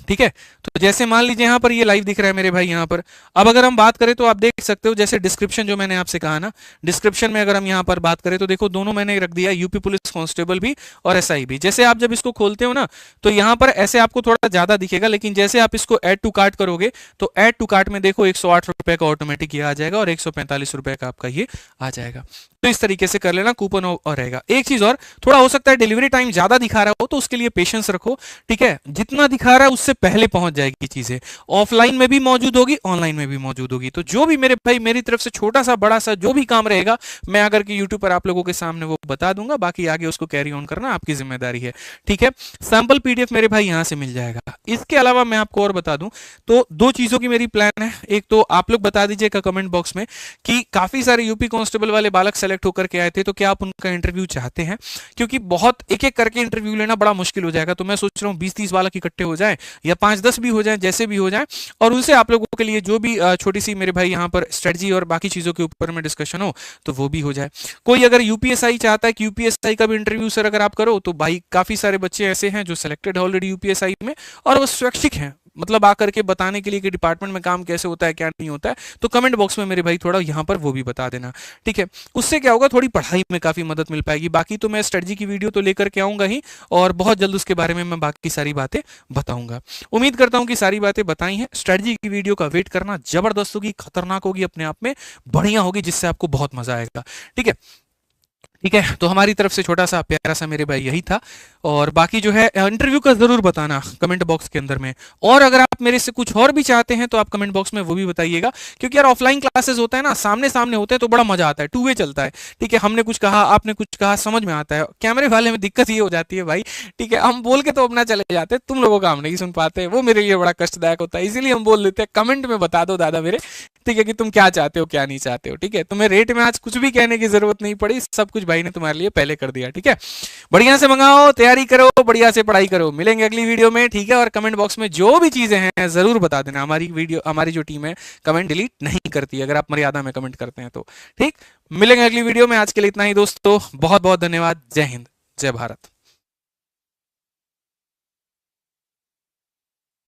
ठीक है। तो जैसे मान लीजिए यहां पर ये लाइव दिख रहा है मेरे भाई यहां पर। अब अगर हम बात करें तो आप देख सकते हो, जैसे डिस्क्रिप्शन जो मैंने आपसे कहा ना, डिस्क्रिप्शन में अगर हम यहां पर बात करें तो देखो दोनों मैंने रख दिया, यूपी पुलिस कांस्टेबल भी और एसआई भी। जैसे आप जब इसको खोलते हो ना, तो यहां पर ऐसे आपको थोड़ा ज्यादा दिखेगा, लेकिन जैसे आप इसको ऐड टू कार्ट करोगे तो ऐड टू कार्ट में देखो 108 रुपए का ऑटोमेटिक ये आ जाएगा और 145 रुपए का आपका ये आ जाएगा। तो इस तरीके से कर लेना, कूपन और रहेगा। एक चीज और, थोड़ा हो सकता है डिलीवरी टाइम ज्यादा दिखा रहा हो, तो उसके लिए पेशेंस रखो, ठीक है। जितना दिखा रहा है उससे पहले पहुंच जाएगी चीजें, ऑफलाइन में भी मौजूद होगी, ऑनलाइन में भी मौजूद होगी। तो जो भी मेरे भाई मेरी तरफ से छोटा सा बड़ा सा जो भी काम रहेगा, मैं आकर के यूट्यूब पर आप लोगों के सामने वो बता दूंगा। बाकी आगे उसको कैरी ऑन करना आपकी जिम्मेदारी है, ठीक है। सैंपल पीडीएफ मेरे भाई यहां से मिल जाएगा। इसके अलावा मैं आपको और बता दूं, तो दो चीजों की मेरी प्लान है। एक तो आप लोग बता दीजिएगा कमेंट बॉक्स में कि काफी सारे यूपी कांस्टेबल वाले बालक सेलेक्ट होकर के आए थे, तो क्या आप उनका इंटरव्यू चाहते हैं? क्योंकि बहुत एक एक करके इंटरव्यू लेना बड़ा मुश्किल हो जाएगा। तो मैं सोच रहा हूँ 20-30 बालक इकट्ठे हो जाए, या 5-10 भी हो जाए, जैसे भी हो जाए, और उनसे आप लोगों के लिए जो भी छोटी सी मेरे भाई यहाँ पर स्ट्रेटजी और बाकी चीजों के ऊपर में डिस्कशन हो, तो वो भी हो जाए। कोई अगर यूपीएसआई चाहता है कि यूपीएसआई का भी इंटरव्यू सर अगर आप करो, तो भाई काफी सारे बच्चे ऐसे हैं जो सिलेक्टेड है ऑलरेडी यूपीएसआई में, और वो स्वैच्छिक हैं, मतलब आकर के बताने के लिए कि डिपार्टमेंट में काम कैसे होता है क्या नहीं होता है। तो कमेंट बॉक्स में मेरे भाई थोड़ा यहाँ पर वो भी बता देना, ठीक है। उससे क्या होगा, थोड़ी पढ़ाई में काफी मदद मिल पाएगी। बाकी तो मैं स्ट्रेटजी की वीडियो तो लेकर के आऊंगा ही, और बहुत जल्द उसके बारे में मैं बाकी सारी बातें बताऊंगा। उम्मीद करता हूं कि सारी बातें बताई हैं। स्ट्रेटजी की वीडियो का वेट करना, जबरदस्त होगी, खतरनाक होगी, अपने आप में बढ़िया होगी, जिससे आपको बहुत मजा आएगा, ठीक है। ठीक है, तो हमारी तरफ से छोटा सा प्यारा सा मेरे भाई यही था। और बाकी जो है इंटरव्यू का जरूर बताना कमेंट बॉक्स के अंदर में। और अगर आप मेरे से कुछ और भी चाहते हैं तो आप कमेंट बॉक्स में वो भी बताइएगा, क्योंकि यार ऑफलाइन क्लासेस होता है ना, सामने सामने होते हैं तो बड़ा मजा आता है, टू वे चलता है, ठीक है। हमने कुछ कहा, आपने कुछ कहा, समझ में आता है। कैमरे वाले में दिक्कत ये हो जाती है भाई, ठीक है, हम बोल के तो अपना चले जाते हैं, तुम लोगों का हम नहीं सुन पाते, वो मेरे लिए बड़ा कष्टदायक होता है। इसीलिए हम बोल देते हैं कमेंट में बता दो दादा मेरे, ठीक है, कि तुम क्या चाहते हो क्या नहीं चाहते हो, ठीक है। तुम्हें रेट में आज कुछ भी कहने की जरूरत नहीं पड़ी, सब कुछ भाई ने तुम्हारे लिए पहले कर दिया, ठीक है। बढ़िया से मंगाओ, तैयारी करो, बढ़िया से पढ़ाई करो। मिलेंगे अगली वीडियो में, ठीक है। और कमेंट बॉक्स में जो भी चीजें हैं जरूर बता देना। हमारी वीडियो, हमारी जो टीम है कमेंट डिलीट नहीं करती, अगर आप मर्यादा में कमेंट करते हैं तो, ठीक। मिलेंगे अगली वीडियो में, आज के लिए इतना ही दोस्तों, बहुत बहुत धन्यवाद। जय हिंद, जय भारत।